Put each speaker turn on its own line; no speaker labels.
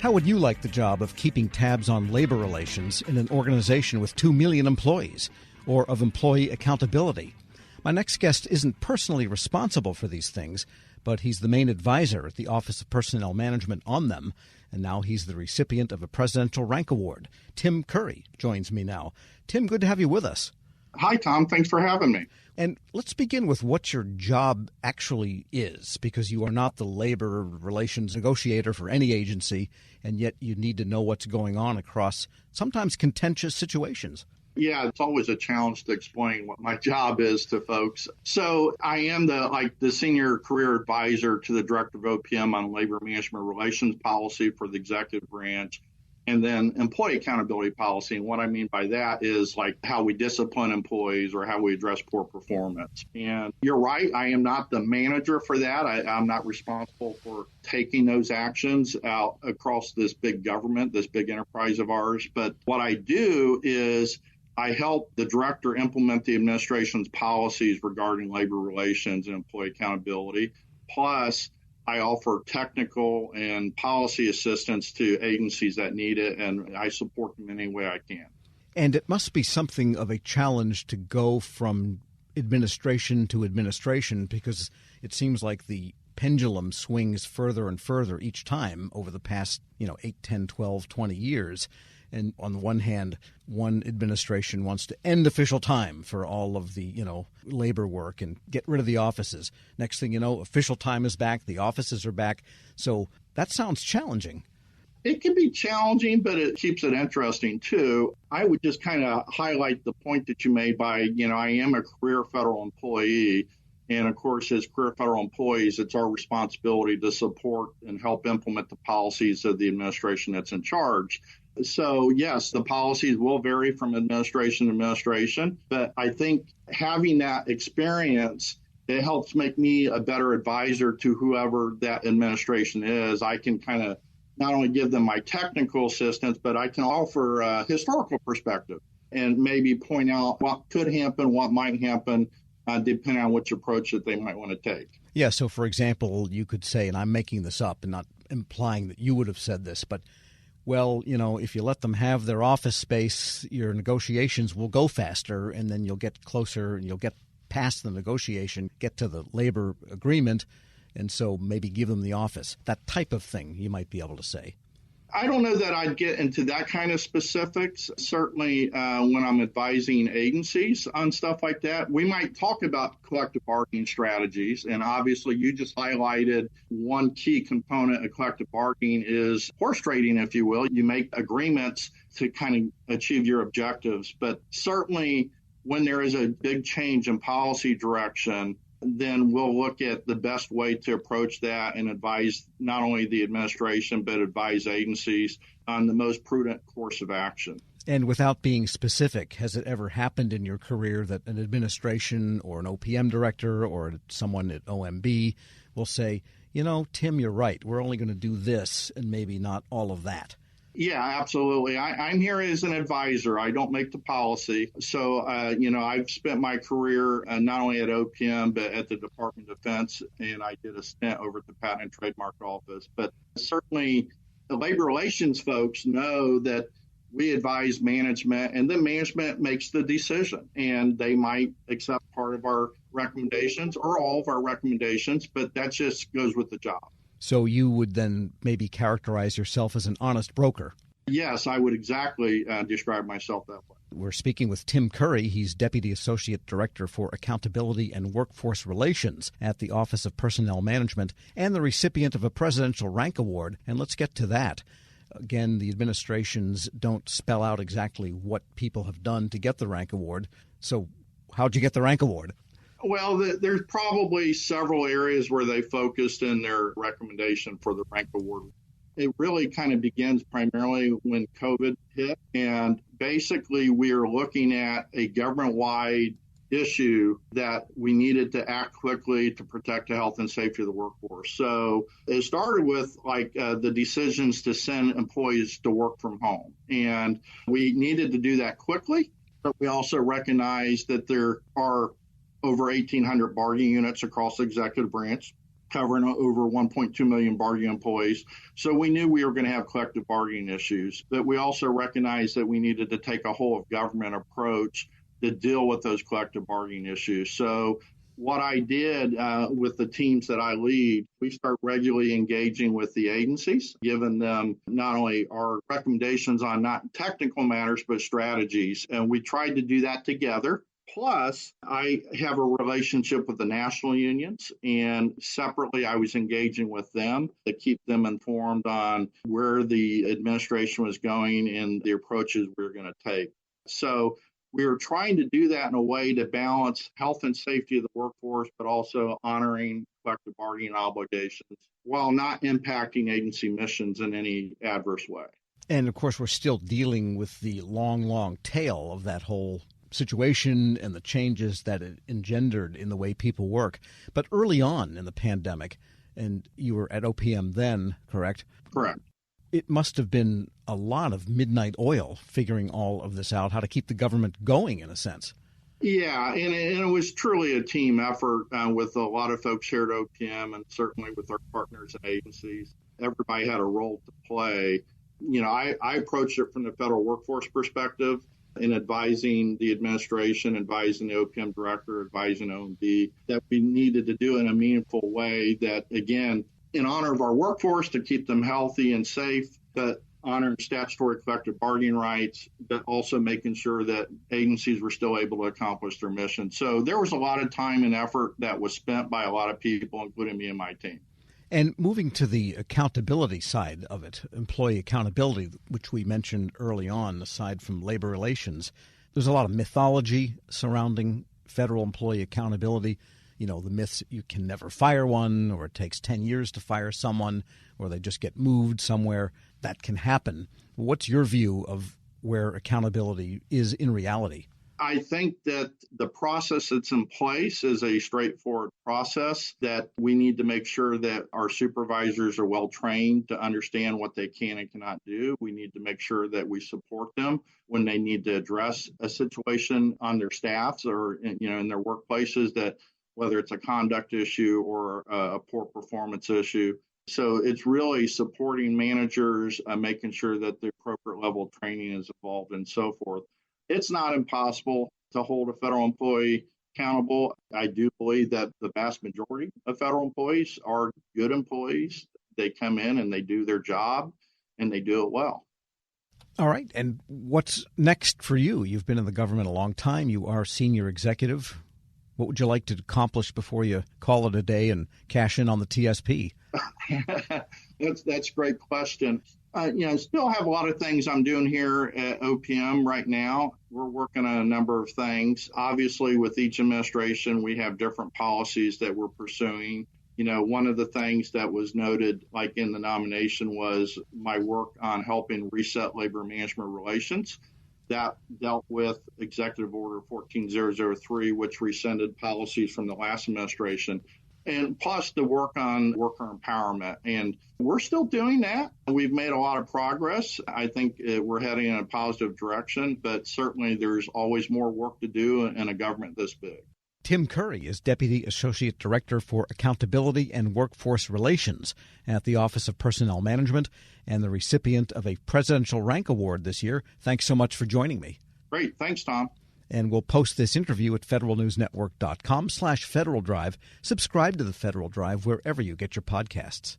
How would you like the job of keeping tabs on labor relations in an organization with 2 million employees, or of employee accountability? My next guest isn't personally responsible for these things, but he's the main advisor at the Office of Personnel Management on them, and now he's the recipient of a Presidential Rank Award. Tim Curry joins me now. Tim, good to have you with us.
Hi, Tom. Thanks for having me.
And let's begin with what your job actually is, because you are not the labor relations negotiator for any agency, and yet you need to know what's going on across sometimes contentious situations.
Yeah, it's always a challenge to explain what my job is to folks. So I am the senior career advisor to the director of OPM on labor management relations policy for the executive branch, and then employee accountability policy. And what I mean by that is like how we discipline employees or how we address poor performance. And you're right, I am not the manager for that. I'm not responsible for taking those actions out across this big government, this big enterprise of ours. But what I do is I help the director implement the administration's policies regarding labor relations and employee accountability. Plus, I offer technical and policy assistance to agencies that need it, and I support them in any way I can.
And it must be something of a challenge to go from administration to administration, because it seems like the pendulum swings further and further each time over the past 8, 10, 12, 20 years. And on the one hand, one administration wants to end official time for all of the, labor work and get rid of the offices. Next thing you know, official time is back. The offices are back. So that sounds challenging.
It can be challenging, but it keeps it interesting, too. I would just kind of highlight the point that you made by, I am a career federal employee. And, of course, as career federal employees, it's our responsibility to support and help implement the policies of the administration that's in charge. So, yes, the policies will vary from administration to administration, but I think having that experience, it helps make me a better advisor to whoever that administration is. I can kind of not only give them my technical assistance, but I can offer a historical perspective and maybe point out what could happen, what might happen, depending on which approach that they might want to take.
Yeah, so for example, you could say, and I'm making this up and not implying that you would have said this, but well, if you let them have their office space, your negotiations will go faster, and then you'll get closer and you'll get past the negotiation, get to the labor agreement, and so maybe give them the office. That type of thing you might be able to say.
I don't know that I'd get into that kind of specifics. Certainly when I'm advising agencies on stuff like that, we might talk about collective bargaining strategies. And obviously, you just highlighted one key component of collective bargaining is horse trading, if you will. You make agreements to kind of achieve your objectives. But certainly when there is a big change in policy direction, then we'll look at the best way to approach that and advise not only the administration, but advise agencies on the most prudent course of action.
And without being specific, has it ever happened in your career that an administration or an OPM director or someone at OMB will say, Tim, you're right, we're only going to do this and maybe not all of that?
Yeah, absolutely. I'm here as an advisor. I don't make the policy. So, I've spent my career not only at OPM, but at the Department of Defense, and I did a stint over at the Patent and Trademark Office. But certainly the labor relations folks know that we advise management, and then management makes the decision. And they might accept part of our recommendations or all of our recommendations, but that just goes with the job.
So you would then maybe characterize yourself as an honest broker.
Yes, I would exactly describe myself that way.
We're speaking with Tim Curry. He's Deputy Associate Director for Accountability and Workforce Relations at the Office of Personnel Management and the recipient of a Presidential Rank Award. And let's get to that. Again, the administrations don't spell out exactly what people have done to get the rank award. So how'd you get the rank award?
Well, there's probably several areas where they focused in their recommendation for the rank award. It really kind of begins primarily when COVID hit. And basically, we are looking at a government-wide issue that we needed to act quickly to protect the health and safety of the workforce. So it started with the decisions to send employees to work from home. And we needed to do that quickly. But we also recognized that there are over 1,800 bargaining units across the executive branch. covering over 1.2 million bargaining employees. So we knew we were going to have collective bargaining issues, but we also recognized that we needed to take a whole of government approach to deal with those collective bargaining issues. So what I did with the teams that I lead, we start regularly engaging with the agencies, giving them not only our recommendations on not technical matters, but strategies. And we tried to do that together. Plus, I have a relationship with the national unions, and separately, I was engaging with them to keep them informed on where the administration was going and the approaches we were going to take. So we were trying to do that in a way to balance health and safety of the workforce, but also honoring collective bargaining obligations while not impacting agency missions in any adverse way.
And of course, we're still dealing with the long tail of that whole situation and the changes that it engendered in the way people work. But early on in the pandemic, and you were at OPM then, correct?
Correct.
It must have been a lot of midnight oil figuring all of this out, how to keep the government going in a sense.
Yeah, and it was truly a team effort with a lot of folks here at OPM and certainly with our partners and agencies. Everybody had a role to play. You know, I approached it from the federal workforce perspective in advising the administration, advising the OPM director, advising OMB, that we needed to do it in a meaningful way that, again, in honor of our workforce to keep them healthy and safe, but honoring statutory collective bargaining rights, but also making sure that agencies were still able to accomplish their mission. So there was a lot of time and effort that was spent by a lot of people, including me and my team.
And moving to the accountability side of it, employee accountability, which we mentioned early on, aside from labor relations, there's a lot of mythology surrounding federal employee accountability. You know, the myths, you can never fire one, or it takes 10 years to fire someone, or they just get moved somewhere. That can happen. What's your view of where accountability is in reality?
I think that the process that's in place is a straightforward process, that we need to make sure that our supervisors are well trained to understand what they can and cannot do. We need to make sure that we support them when they need to address a situation on their staffs or in their workplaces, that whether it's a conduct issue or a poor performance issue. So it's really supporting managers, making sure that the appropriate level of training is involved and so forth. It's not impossible to hold a federal employee accountable. I do believe that the vast majority of federal employees are good employees. They come in and they do their job and they do it well.
All right. And what's next for you? You've been in the government a long time. You are senior executive. What would you like to accomplish before you call it a day and cash in on the TSP?
That's a great question. Still have a lot of things I'm doing here at OPM right now. We're working on a number of things. Obviously, with each administration, we have different policies that we're pursuing. One of the things that was noted, like in the nomination, was my work on helping reset labor management relations. That dealt with Executive Order 14003, which rescinded policies from the last administration, and plus the work on worker empowerment. And we're still doing that. We've made a lot of progress. I think we're heading in a positive direction, but certainly there's always more work to do in a government this big.
Tim Curry is Deputy Associate Director for Accountability and Workforce Relations at the Office of Personnel Management and the recipient of a Presidential Rank Award this year. Thanks so much for joining me.
Great. Thanks, Tom.
And we'll post this interview at federalnewsnetwork.com/Federal Drive. Subscribe to the Federal Drive wherever you get your podcasts.